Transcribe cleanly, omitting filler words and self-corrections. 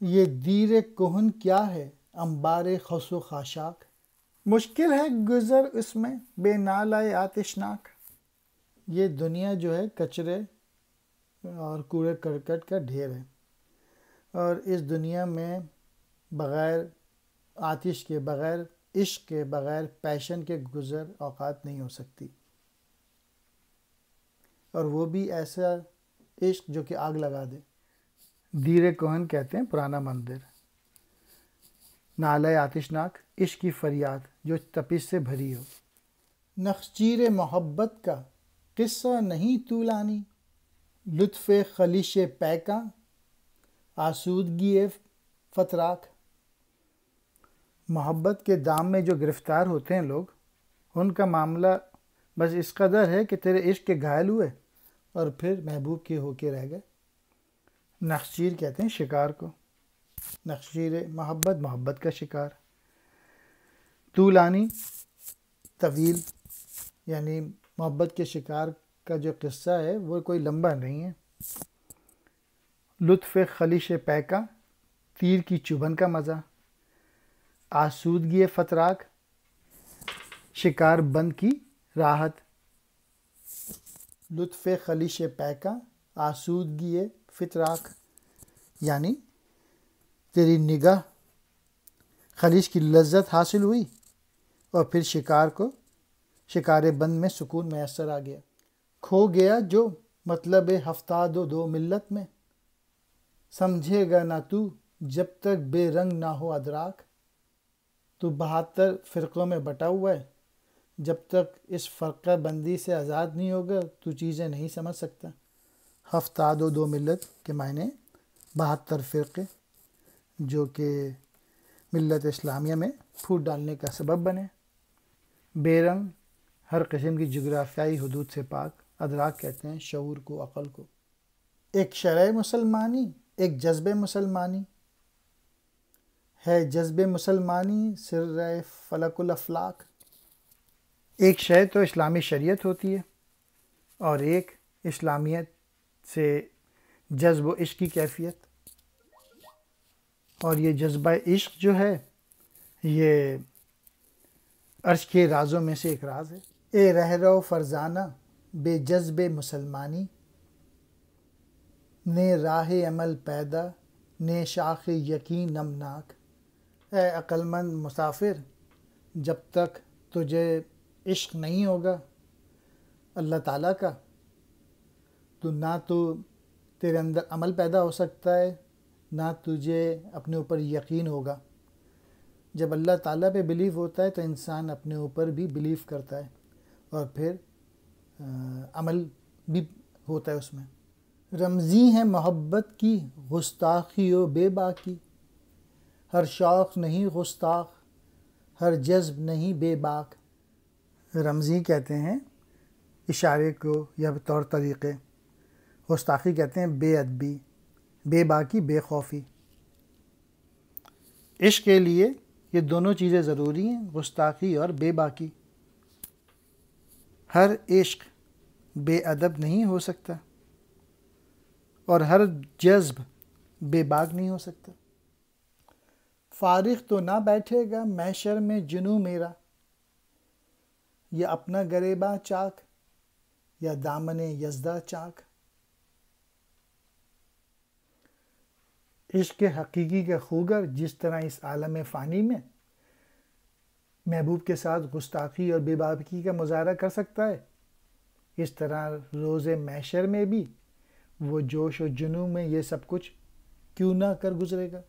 یہ دیر کہن کیا ہے انبار خس و خاشاک، مشکل ہے گزر اس میں بے نالۂ آتشناک۔ یہ دنیا جو ہے کچرے اور کوڑے کرکٹ کا ڈھیر ہے، اور اس دنیا میں بغیر آتش کے، بغیر عشق کے، بغیر پیشن کے گزر اوقات نہیں ہو سکتی، اور وہ بھی ایسا عشق جو کہ آگ لگا دے۔ دیر کہن کہتے ہیں پرانا مندر، نالۂ آتشناک عشق کی فریاد جو تپش سے بھری ہو۔ نخچیر محبت کا قصہ نہیں طولانی، لطف خلیش پیکاں آسودگی فتراک۔ محبت کے دام میں جو گرفتار ہوتے ہیں لوگ، ان کا معاملہ بس اس قدر ہے کہ تیرے عشق کے گھائل ہوئے اور پھر محبوب کے ہو کے رہ گئے۔ نخچیر کہتے ہیں شکار کو، نخچیر محبت، محبت کا شکار۔ طولانی طویل، یعنی محبت کے شکار کا جو قصہ ہے وہ کوئی لمبا نہیں ہے۔ لطف خلیش پیکاں، تیر کی چبھن کا مزہ۔ آسودگی فتراک، شکار بند کی راحت۔ لطف خلیش پیکاں، آسودگی فتراک، یعنی تیری نگاہ خلیش کی لذت حاصل ہوئی اور پھر شکار کو شکار بند میں سکون میسر آ گیا۔ کھو گیا جو مطلب ہفتاد و دو ملت میں، سمجھے گا نہ تو جب تک بے رنگ نہ ہو ادراک۔ تو 72 فرقوں میں بٹا ہوا ہے، جب تک اس فرقہ بندی سے آزاد نہیں ہوگا تو چیزیں نہیں سمجھ سکتا۔ ہفتاد و دو ملت کے معنی 72 فرقے جو کہ ملت اسلامیہ میں پھوٹ ڈالنے کا سبب بنے۔ بے رنگ، ہر قسم کی جغرافیائی حدود سے پاک۔ ادراک کہتے ہیں شعور کو، عقل کو۔ ایک شرع مسلمانی، ایک جذب مسلمانی ہے، جذب مسلمانی سر فلک الافلاک۔ ایک شے تو اسلامی شریعت ہوتی ہے، اور ایک اسلامیت سے جذب و عشق کی کیفیت، اور یہ جذبہ عشق جو ہے یہ عرش کے رازوں میں سے ایک راز ہے۔ اے رہرو فرزانہ بے جذب مسلمانی، نے راہ عمل پیدا نے شاخ یقین نمناک۔ اے عقل مند مسافر، جب تک تجھے عشق نہیں ہوگا اللہ تعالیٰ کا تو نہ تو تیرے اندر عمل پیدا ہو سکتا ہے، نہ تجھے اپنے اوپر یقین ہوگا۔ جب اللہ تعالیٰ پہ بلیو ہوتا ہے تو انسان اپنے اوپر بھی بلیو کرتا ہے، اور پھر عمل بھی ہوتا ہے اس میں۔ رمزی ہے محبت کی گستاخی و بے باکی، ہر شوق نہیں گستاخ، ہر جذب نہیں بے باک۔ رمزی کہتے ہیں اشارے کو یا طور طریقے، گستاخی کہتے ہیں بے ادبی، بے باکی بے خوفی۔ عشق کے لیے یہ دونوں چیزیں ضروری ہیں، گستاخی اور بے باکی۔ ہر عشق بے ادب نہیں ہو سکتا، اور ہر جذب بے باک نہیں ہو سکتا۔ فارغ تو نہ بیٹھے گا محشر میں جنوں میرا، یا اپنا گریباں چاک یا دامن یزداں چاک۔ عشق حقیقی کا خوگر جس طرح اس عالم فانی میں محبوب کے ساتھ گستاخی اور بے باکی کا مظاہرہ کر سکتا ہے، اس طرح روز محشر میں بھی وہ جوش و جنوں میں یہ سب کچھ کیوں نہ کر گزرے گا۔